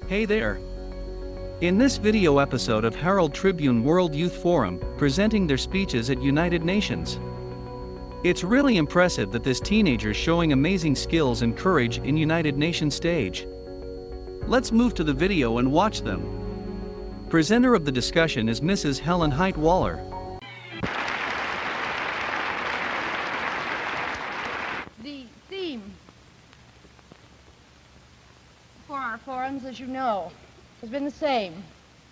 Hey there! In this video episode of Harold Tribune World Youth Forum, presenting their speeches at United Nations. It's really impressive that this teenager's showing amazing skills and courage in United Nations stage. Let's move to the video and watch them. Presenter of the discussion is Mrs. Helen Height-Waller. The theme for our forums, as you know, has been the same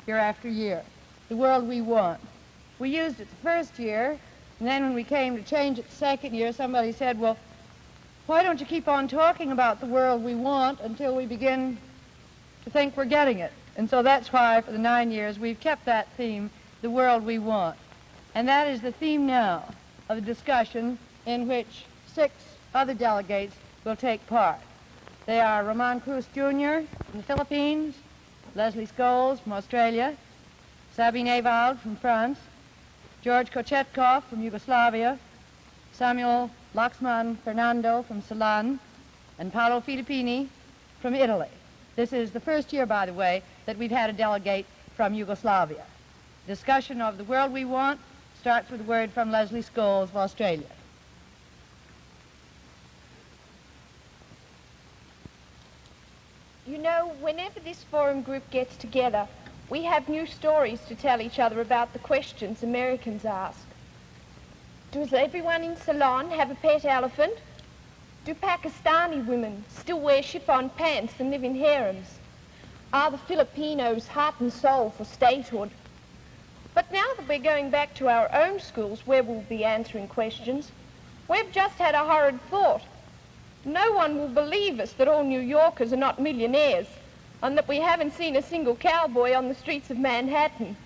year after year. The world we want. We used it the first year, and then when we came to change it the second year, somebody said, well, why don't you keep on talking about the world we want until we begin to think we're getting it? And so that's why for the 9 years we've kept that theme, the world we want. And that is the theme now of a discussion in which 6 other delegates will take part. They are Cruz Jr. from the Philippines, Lesley Scholes from Australia, Sabine Ewald from France, George Kocetkov from Yugoslavia, Samuel Lakshman Fernando from Ceylon, and Paulo Filippini from Italy. This is the first year, by the way, that we've had a delegate from Yugoslavia. Discussion of the world we want starts with a word from Lesley Scholes of Australia. You know, whenever this forum group gets together, we have new stories to tell each other about the questions Americans ask. Does everyone in Ceylon have a pet elephant? Do Pakistani women still wear chiffon pants and live in harems? Are the Filipinos heart and soul for statehood? But now that we're going back to our own schools where we'll be answering questions, we've just had a horrid thought. No one will believe us that all New Yorkers are not millionaires and that we haven't seen a single cowboy on the streets of Manhattan.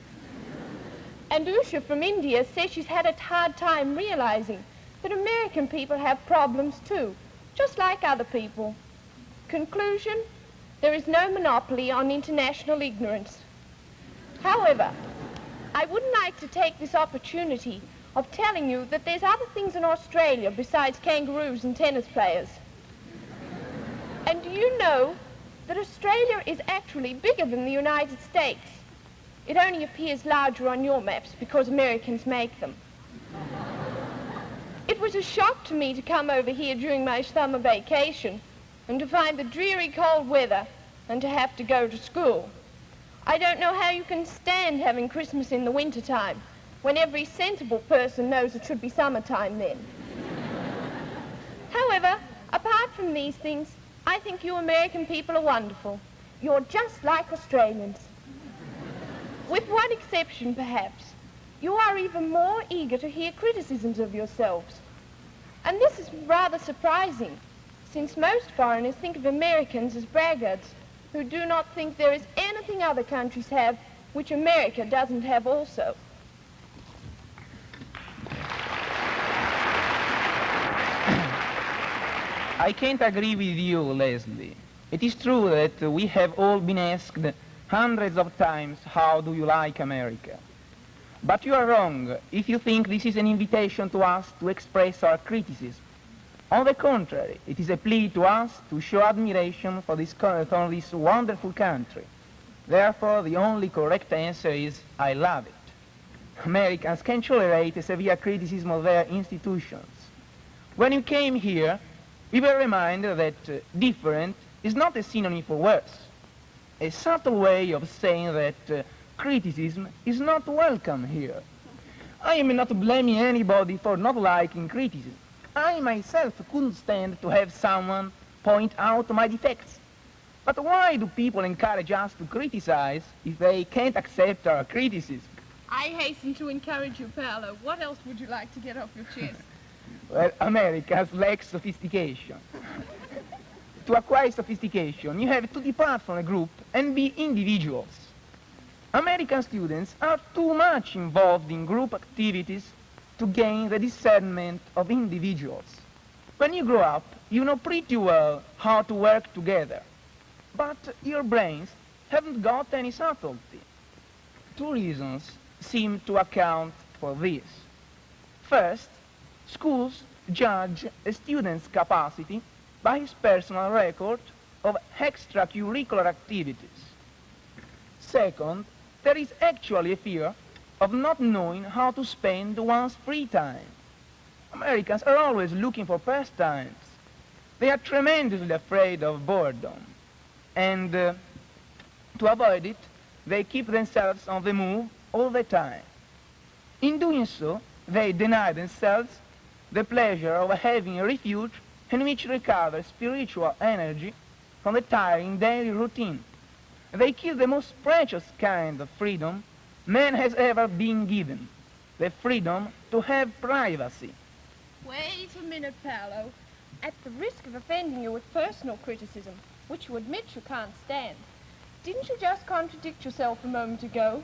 And Usha from India says she's had a hard time realizing that American people have problems too, just like other people. Conclusion, there is no monopoly on international ignorance. However, I would like to take this opportunity of telling you that there's other things in Australia besides kangaroos and tennis players. And do you know that Australia is actually bigger than the United States? It only appears larger on your maps because Americans make them. It was a shock to me to come over here during my summer vacation and to find the dreary cold weather and to have to go to school. I don't know how you can stand having Christmas in the wintertime when every sensible person knows it should be summertime then. However, apart from these things, I think you American people are wonderful. You're just like Australians. With one exception, perhaps. You are even more eager to hear criticisms of yourselves. And this is rather surprising, since most foreigners think of Americans as braggarts who do not think there is anything other countries have which America doesn't have also. I can't agree with you, Lesley. It is true that we have all been asked hundreds of times, how do you like America? But you are wrong if you think this is an invitation to us to express our criticism. On the contrary, it is a plea to us to show admiration for this wonderful country. Therefore, the only correct answer is, I love it. Americans can tolerate a severe criticism of their institutions. When you came here, we were reminded that different is not a synonym for worse. A subtle way of saying that criticism is not welcome here. I am not blaming anybody for not liking criticism. I myself couldn't stand to have someone point out my defects. But why do people encourage us to criticize if they can't accept our criticism? I hasten to encourage you, Paulo. What else would you like to get off your chest? Well, Americans lack sophistication. To acquire sophistication, you have to depart from a group and be individuals. American students are too much involved in group activities to gain the discernment of individuals. When you grow up, you know pretty well how to work together, but your brains haven't got any subtlety. 2 reasons seem to account for this. First, schools judge a student's capacity by his personal record of extracurricular activities. Second, there is actually a fear of not knowing how to spend one's free time. Americans are always looking for pastimes. They are tremendously afraid of boredom. And to avoid it, they keep themselves on the move all the time. In doing so, they deny themselves the pleasure of having a refuge in which to recover spiritual energy from the tiring daily routine. They kill the most precious kind of freedom man has ever been given, the freedom to have privacy. Wait a minute, Paulo. At the risk of offending you with personal criticism, which you admit you can't stand, didn't you just contradict yourself a moment ago?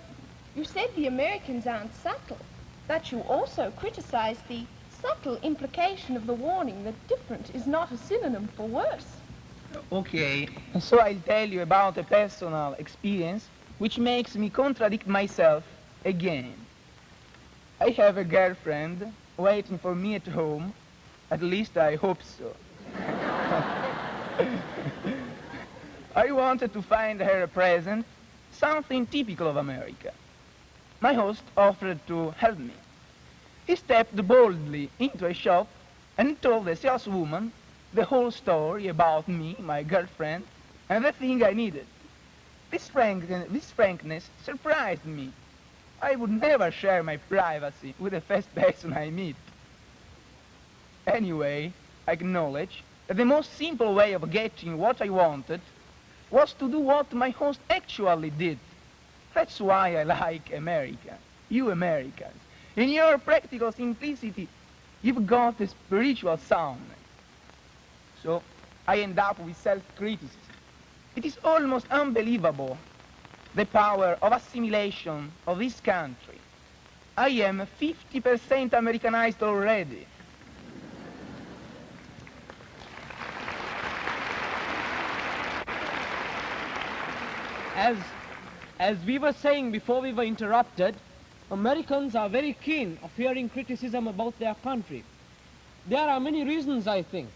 You said the Americans aren't subtle, but you also criticized the subtle implication of the warning that different is not a synonym for worse. Okay, so I'll tell you about a personal experience which makes me contradict myself again. I have a girlfriend waiting for me at home. At least I hope so. I wanted to find her a present, something typical of America. My host offered to help me. He stepped boldly into a shop and told the saleswoman the whole story about me, my girlfriend, and the thing I needed. This frankness surprised me. I would never share my privacy with the first person I meet. Anyway, I acknowledge that the most simple way of getting what I wanted was to do what my host actually did. That's why I like America. You Americans. In your practical simplicity, you've got a spiritual soundness. So I end up with self-criticism. It is almost unbelievable, the power of assimilation of this country. I am 50% Americanized already. As we were saying before we were interrupted, Americans are very keen of hearing criticism about their country. There are many reasons, I think.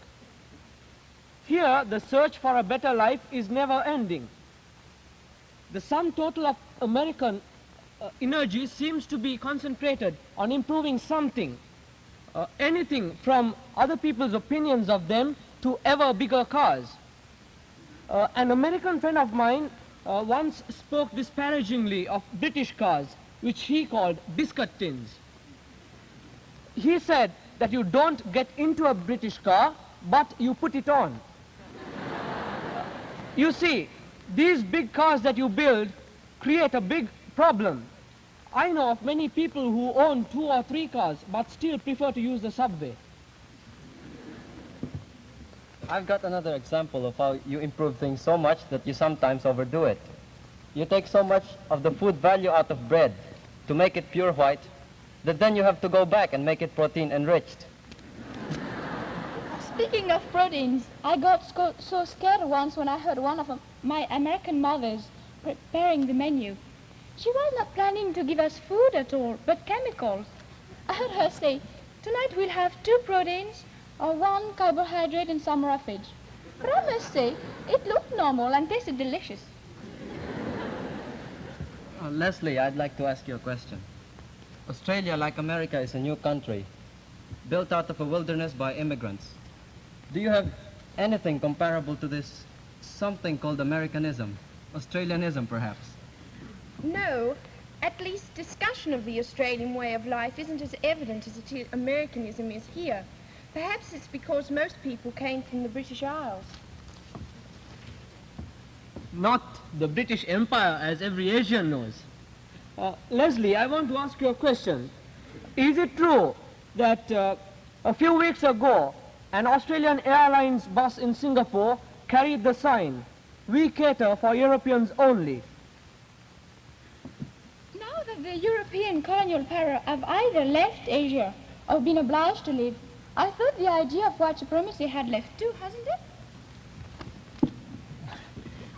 Here, the search for a better life is never ending. The sum total of American energy seems to be concentrated on improving something, anything from other people's opinions of them to ever bigger cars. An American friend of mine once spoke disparagingly of British cars, which he called biscuit tins. He said that you don't get into a British car, but you put it on. You see, these big cars that you build create a big problem. I know of many people who own 2 or 3 cars, but still prefer to use the subway. I've got another example of how you improve things so much that you sometimes overdo it. You take so much of the food value out of bread to make it pure white that then you have to go back and make it protein enriched. Speaking of proteins, I got so scared once when I heard one of my American mothers preparing the menu. She was not planning to give us food at all, but chemicals. I heard her say, tonight we'll have 2 proteins, or 1 carbohydrate and some roughage. But I must say, it looked normal and tasted delicious. Lesley, I'd like to ask you a question. Australia, like America, is a new country, built out of a wilderness by immigrants. Do you have anything comparable to this something called Americanism? Australianism, perhaps? No, at least discussion of the Australian way of life isn't as evident as Americanism is here. Perhaps it's because most people came from the British Isles. Not the British Empire, as every Asian knows. Lesley, I want to ask you a question. Is it true that a few weeks ago, an Australian Airlines bus in Singapore carried the sign, "We cater for Europeans only"? Now that the European colonial power have either left Asia or been obliged to leave, I thought the idea of white supremacy had left too, hasn't it?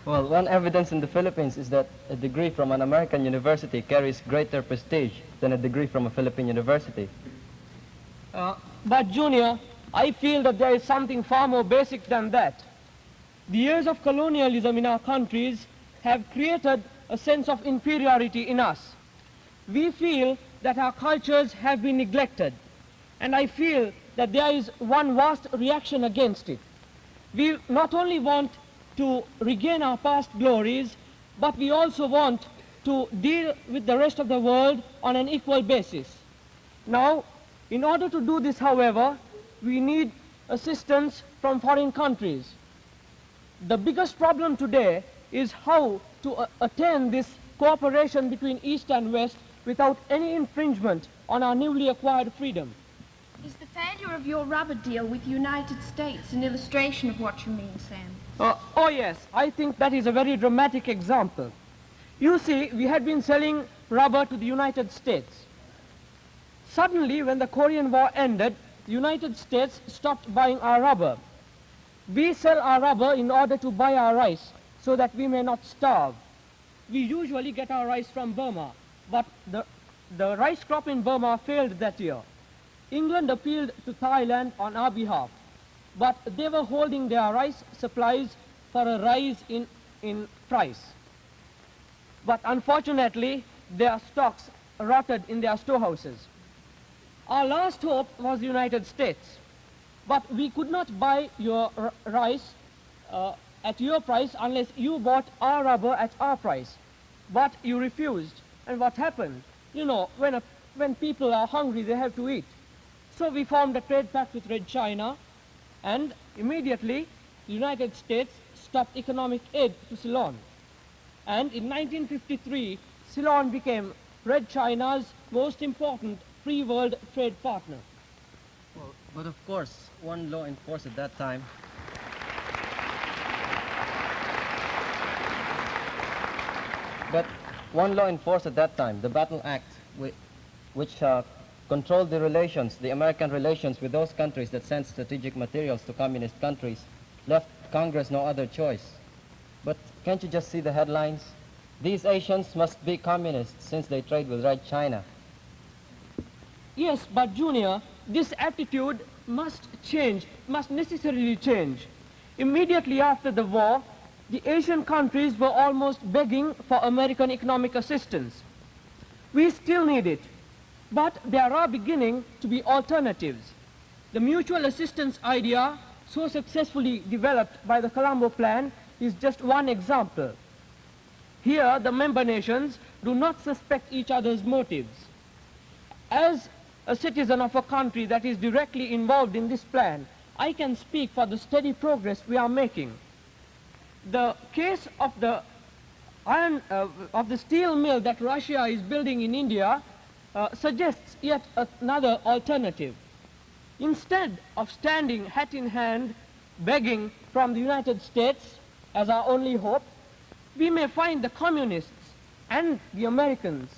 Well, one evidence in the Philippines is that a degree from an American university carries greater prestige than a degree from a Philippine university. But Junior, I feel that there is something far more basic than that. The years of colonialism in our countries have created a sense of inferiority in us. We feel that our cultures have been neglected, and I feel that there is one vast reaction against it. We not only want to regain our past glories, but we also want to deal with the rest of the world on an equal basis. Now, in order to do this, however, we need assistance from foreign countries. The biggest problem today is how to attain this cooperation between East and West without any infringement on our newly acquired freedom. Is the failure of your rubber deal with the United States an illustration of what you mean, Sam? Oh yes, I think that is a very dramatic example. You see, we had been selling rubber to the United States. Suddenly, when the Korean War ended, the United States stopped buying our rubber. We sell our rubber in order to buy our rice, so that we may not starve. We usually get our rice from Burma, but the rice crop in Burma failed that year. England appealed to Thailand on our behalf, but they were holding their rice supplies for a rise in price. But unfortunately, their stocks rotted in their storehouses. Our last hope was the United States, but we could not buy your rice at your price unless you bought our rubber at our price. But you refused, and what happened? You know, when people are hungry, they have to eat. So we formed a trade pact with Red China, and immediately the United States stopped economic aid to Ceylon. And in 1953, Ceylon became Red China's most important free world trade partner. Well, but of course, one law in force at that time the Battle Act, which controlled the American relations with those countries that sent strategic materials to communist countries, left Congress no other choice. But can't you just see the headlines? These Asians must be communists since they trade with Red China. Yes, but Junior, this attitude must change, must necessarily change. Immediately after the war, the Asian countries were almost begging for American economic assistance. We still need it, but there are beginning to be alternatives. The mutual assistance idea, so successfully developed by the Colombo Plan, is just one example. Here, the member nations do not suspect each other's motives. As a citizen of a country that is directly involved in this plan, I can speak for the steady progress we are making. The case of the steel mill that Russia is building in India suggests yet another alternative. Instead of standing hat in hand, begging from the United States as our only hope, we may find the communists and the Americans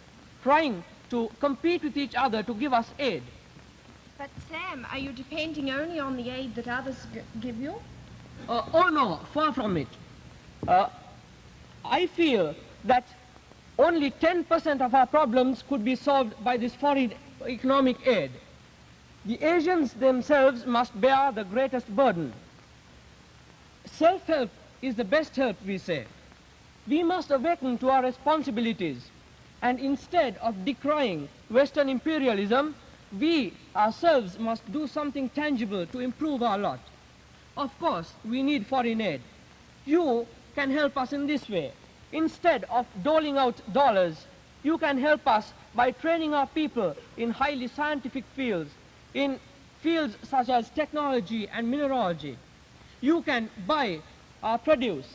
trying to compete with each other to give us aid. But Sam, are you depending only on the aid that others give you? Oh no, far from it. I feel that only 10% of our problems could be solved by this foreign economic aid. The Asians themselves must bear the greatest burden. Self-help is the best help, we say. We must awaken to our responsibilities, and instead of decrying Western imperialism, we ourselves must do something tangible to improve our lot. Of course, we need foreign aid. You can help us in this way. Instead of doling out dollars, you can help us by training our people in highly scientific fields, in fields such as technology and mineralogy. You can buy our produce.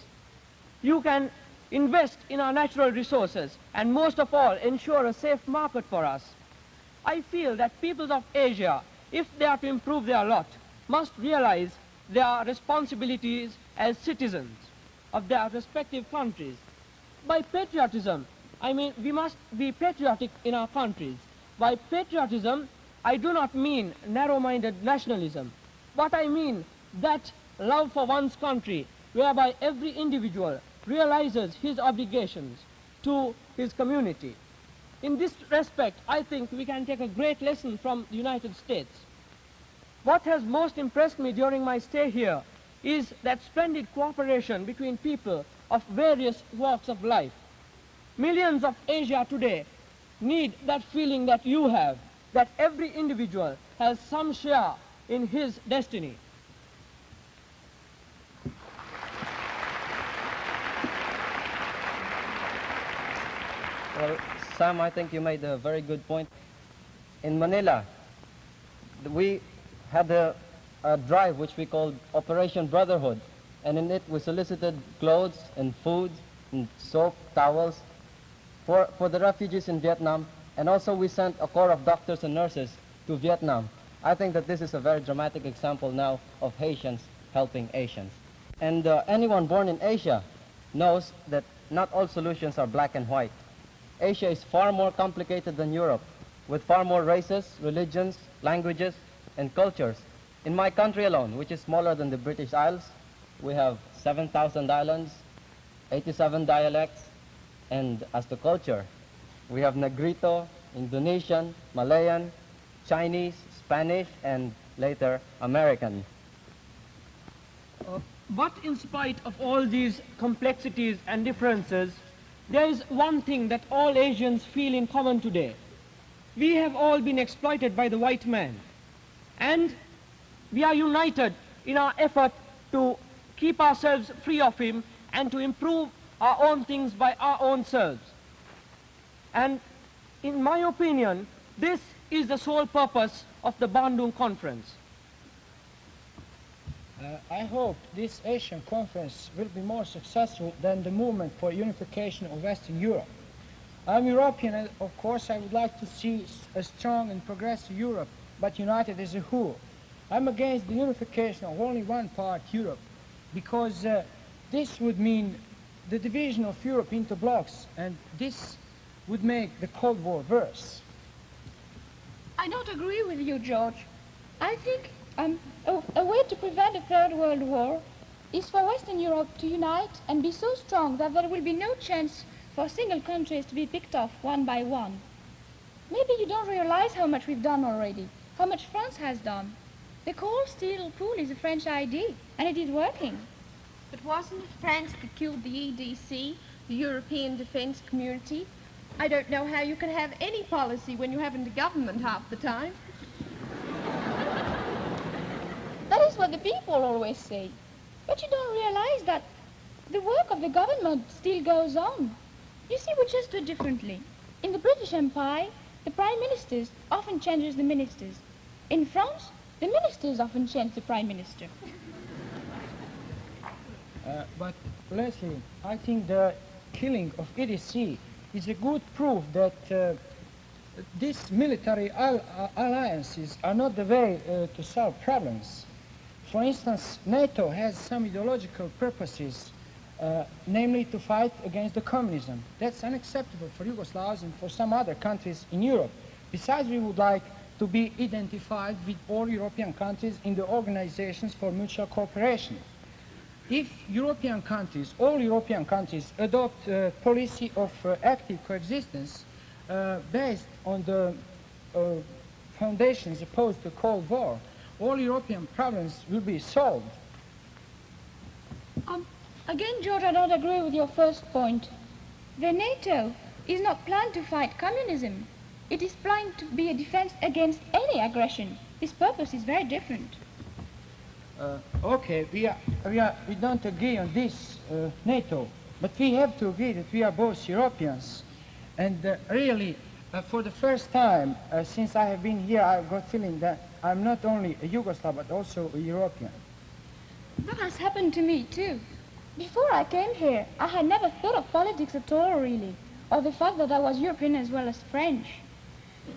You can invest in our natural resources, and most of all, ensure a safe market for us. I feel that peoples of Asia, if they are to improve their lot, must realize their responsibilities as citizens of their respective countries. By patriotism, I mean we must be patriotic in our countries. By patriotism, I do not mean narrow-minded nationalism, but I mean that love for one's country, whereby every individual realizes his obligations to his community. In this respect, I think we can take a great lesson from the United States. What has most impressed me during my stay here is that splendid cooperation between people of various walks of life. Millions of Asia today need that feeling that you have, that every individual has some share in his destiny. Well, Sam, I think you made a very good point. In Manila, we had a drive which we called Operation Brotherhood, and in it we solicited clothes and food and soap, towels for the refugees in Vietnam, and also we sent a corps of doctors and nurses to Vietnam. I think that this is a very dramatic example now of Haitians helping Asians. And anyone born in Asia knows that not all solutions are black and white. Asia is far more complicated than Europe, with far more races, religions, languages, and cultures. In my country alone, which is smaller than the British Isles, we have 7,000 islands, 87 dialects, and as to culture, we have Negrito, Indonesian, Malayan, Chinese, Spanish, and later American. But in spite of all these complexities and differences, there is one thing that all Asians feel in common today. We have all been exploited by the white man, and we are united in our effort to keep ourselves free of him and to improve our own things by our own selves. And in my opinion, this is the sole purpose of the Bandung Conference. I hope this Asian conference will be more successful than the movement for unification of Western Europe. I'm European, and of course I would like to see a strong and progressive Europe, but united as a whole. I'm against the unification of only one part, Europe, because this would mean the division of Europe into blocks, and this would make the Cold War worse. I don't agree with you, George. I think a way to prevent a Third World War is for Western Europe to unite and be so strong that there will be no chance for single countries to be picked off one by one. Maybe you don't realize how much we've done already, how much France has done. The cold steel pool is a French idea, and it is working. But wasn't it France that killed the EDC, the European Defence Community? I don't know how you can have any policy when you haven't a government half the time. That is what the people always say. But you don't realize that the work of the government still goes on. You see, we just do it differently. In the British Empire, the prime ministers often changes the ministers. In France, the ministers often change the prime minister. But Lesley, I think the killing of EDC is a good proof that these military alliances are not the way to solve problems. For instance, NATO has some ideological purposes, namely to fight against the communism. That's unacceptable for Yugoslavia and for some other countries in Europe. Besides, we would like to be identified with all European countries in the organizations for mutual cooperation. If European countries, all European countries, adopt a policy of active coexistence based on the foundations opposed to the Cold War, all European problems will be solved. Again, George, I don't agree with your first point. The NATO is not planned to fight communism. It is planned to be a defense against any aggression. This purpose is very different. Okay, we don't agree on this, NATO, but we have to agree that we are both Europeans. And really, for the first time since I have been here, I've got feeling that I'm not only a Yugoslav, but also a European. That has happened to me, too. Before I came here, I had never thought of politics at all, really, or the fact that I was European as well as French.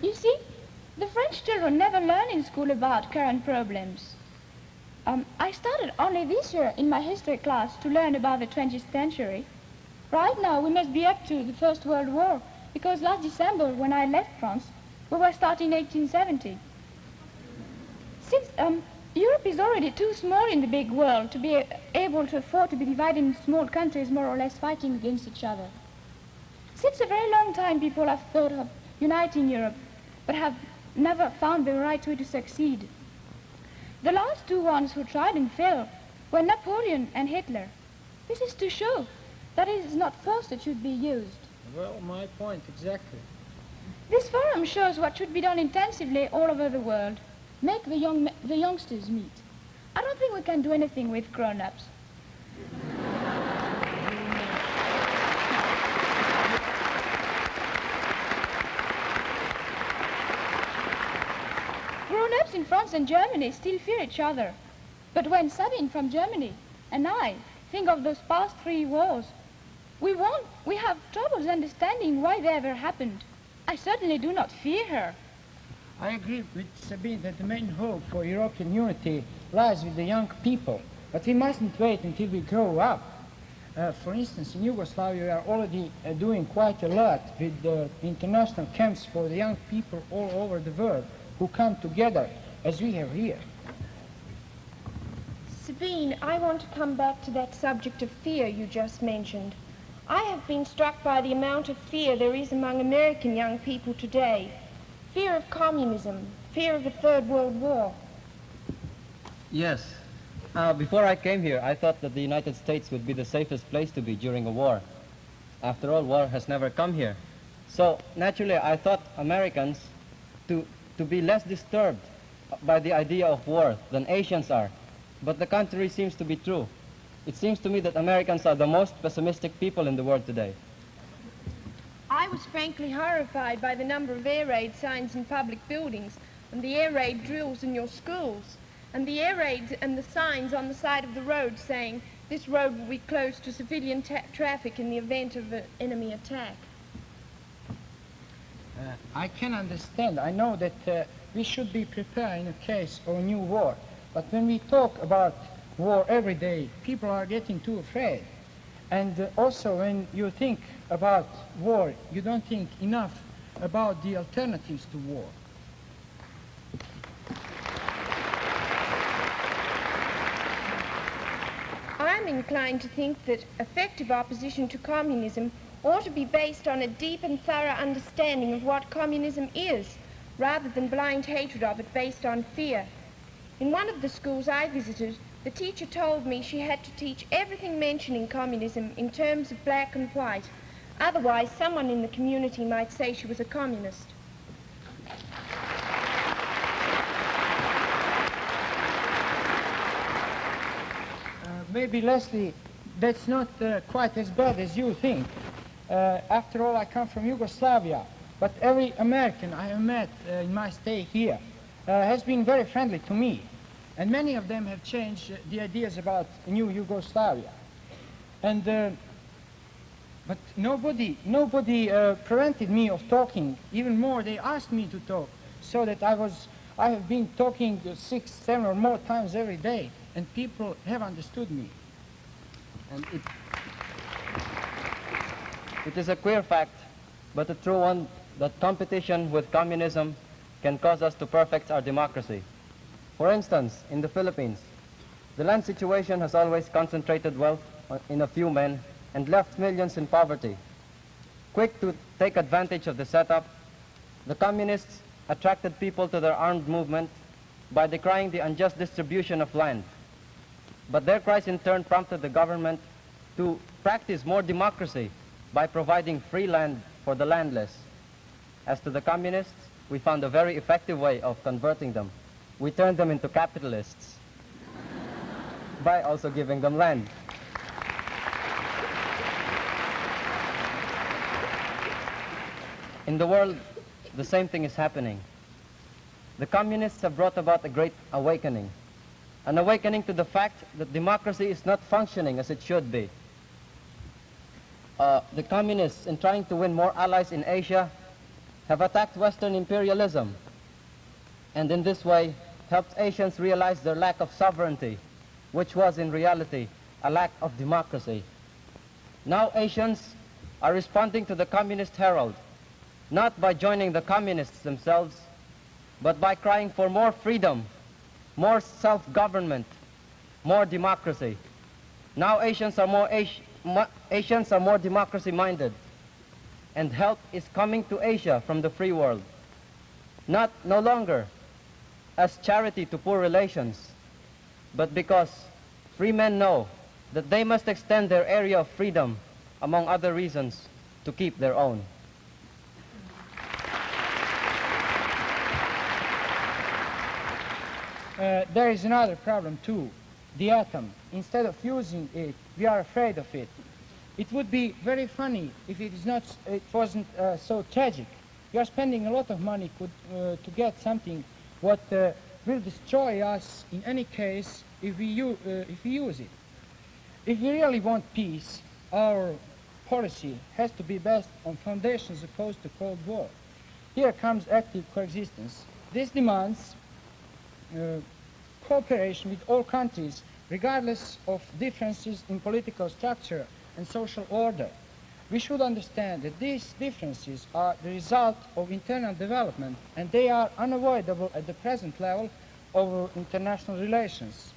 You see, the French children never learn in school about current problems. I started only this year in my history class to learn about the 20th century. Right now, we must be up to the First World War, because last December, when I left France, we were starting 1870. Since Europe is already too small in the big world to be able to afford to be divided into small countries more or less fighting against each other. Since a very long time, people have thought of uniting Europe, but have never found the right way to succeed. The last two ones who tried and failed were Napoleon and Hitler. This is to show that it is not force that should be used, Well, my point exactly. This forum shows what should be done intensively all over the world. Make the youngsters meet. I don't think we can do anything with grown-ups. Grown-ups in France and Germany still fear each other. But when Sabine from Germany and I think of those past 3 wars, we have troubles understanding why they ever happened. I certainly do not fear her. I agree with Sabine that the main hope for European unity lies with the young people, but we mustn't wait until we grow up. For instance, in Yugoslavia we are already doing quite a lot with the international camps for the young people all over the world who come together as we have here. Sabine, I want to come back to that subject of fear you just mentioned. I have been struck by the amount of fear there is among American young people today. Fear of communism, fear of a Third World War. Yes. Before I came here, I thought that the United States would be the safest place to be during a war. After all, war has never come here. So, naturally, I thought Americans to be less disturbed by the idea of war than Asians are. But the contrary seems to be true. It seems to me that Americans are the most pessimistic people in the world today. I was frankly horrified by the number of air raid signs in public buildings and the air raid drills in your schools and the air raids and the signs on the side of the road saying this road will be closed to civilian traffic in the event of an enemy attack. I can understand. I know that we should be prepared in a case of a new war. But when we talk about war every day, people are getting too afraid. And also when you think about war, you don't think enough about the alternatives to war. I'm inclined to think that effective opposition to communism ought to be based on a deep and thorough understanding of what communism is, rather than blind hatred of it based on fear. In one of the schools I visited, the teacher told me she had to teach everything mentioning communism in terms of black and white. Otherwise, someone in the community might say she was a communist. Maybe, Lesley, that's not quite as bad as you think. After all, I come from Yugoslavia, but every American I have met in my stay here has been very friendly to me, and many of them have changed the ideas about new Yugoslavia. And but nobody prevented me of talking. Even more, they asked me to talk, so that I have been talking 6, 7 or more times every day, and people have understood me. And it is a queer fact, but a true one, that competition with communism can cause us to perfect our democracy. For instance, in the Philippines, the land situation has always concentrated wealth in a few men and left millions in poverty. Quick to take advantage of the setup, the communists attracted people to their armed movement by decrying the unjust distribution of land. But their cries in turn prompted the government to practice more democracy by providing free land for the landless. As to the communists, we found a very effective way of converting them. We turned them into capitalists by also giving them land. In the world, the same thing is happening. The communists have brought about a great awakening, an awakening to the fact that democracy is not functioning as it should be. The communists, in trying to win more allies in Asia, have attacked Western imperialism, and in this way helped Asians realize their lack of sovereignty, which was in reality a lack of democracy. Now Asians are responding to the communist herald, not by joining the communists themselves, but by crying for more freedom, more self-government, more democracy. Now Asians are more democracy-minded, and help is coming to Asia from the free world, no longer as charity to poor relations, but because free men know that they must extend their area of freedom, among other reasons, to keep their own. There is another problem too, the atom. Instead of using it, we are afraid of it. It would be very funny if it wasn't so tragic. We are spending a lot of money to get something what will destroy us in any case if we use it. If we really want peace, our policy has to be based on foundations opposed to Cold War. Here comes active coexistence. This demands cooperation with all countries, regardless of differences in political structure and social order. We should understand that these differences are the result of internal development, and they are unavoidable at the present level of international relations.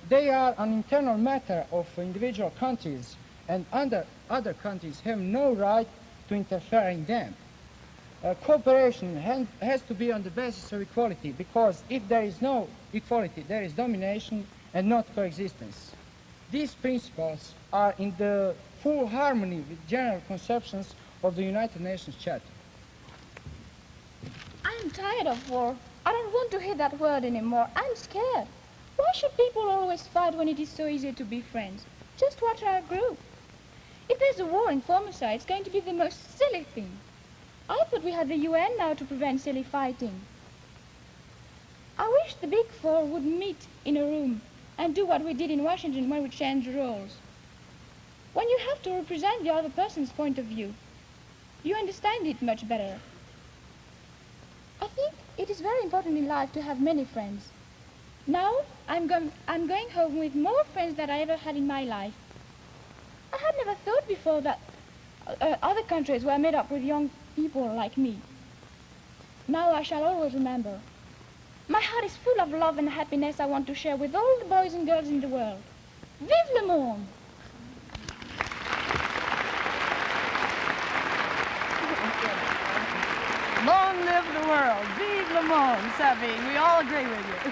They are an internal matter of individual countries, and other countries have no right to interfere in them. Cooperation has to be on the basis of equality, because if there is no equality, there is domination and not coexistence. These principles are in the full harmony with general conceptions of the United Nations Charter. I'm tired of war. I don't want to hear that word anymore. I'm scared. Why should people always fight when it is so easy to be friends? Just watch our group. If there's a war in Formosa, it's going to be the most silly thing. I thought we had the UN now to prevent silly fighting. I wish the Big Four would meet in a room and do what we did in Washington when we changed roles. When you have to represent the other person's point of view, you understand it much better. I think it is very important in life to have many friends. Now, I'm going home with more friends than I ever had in my life. I had never thought before that other countries were made up with young people like me. Now I shall always remember. My heart is full of love and happiness I want to share with all the boys and girls in the world. Vive le monde! Long live the world! Vive le monde, Sabine. We all agree with you.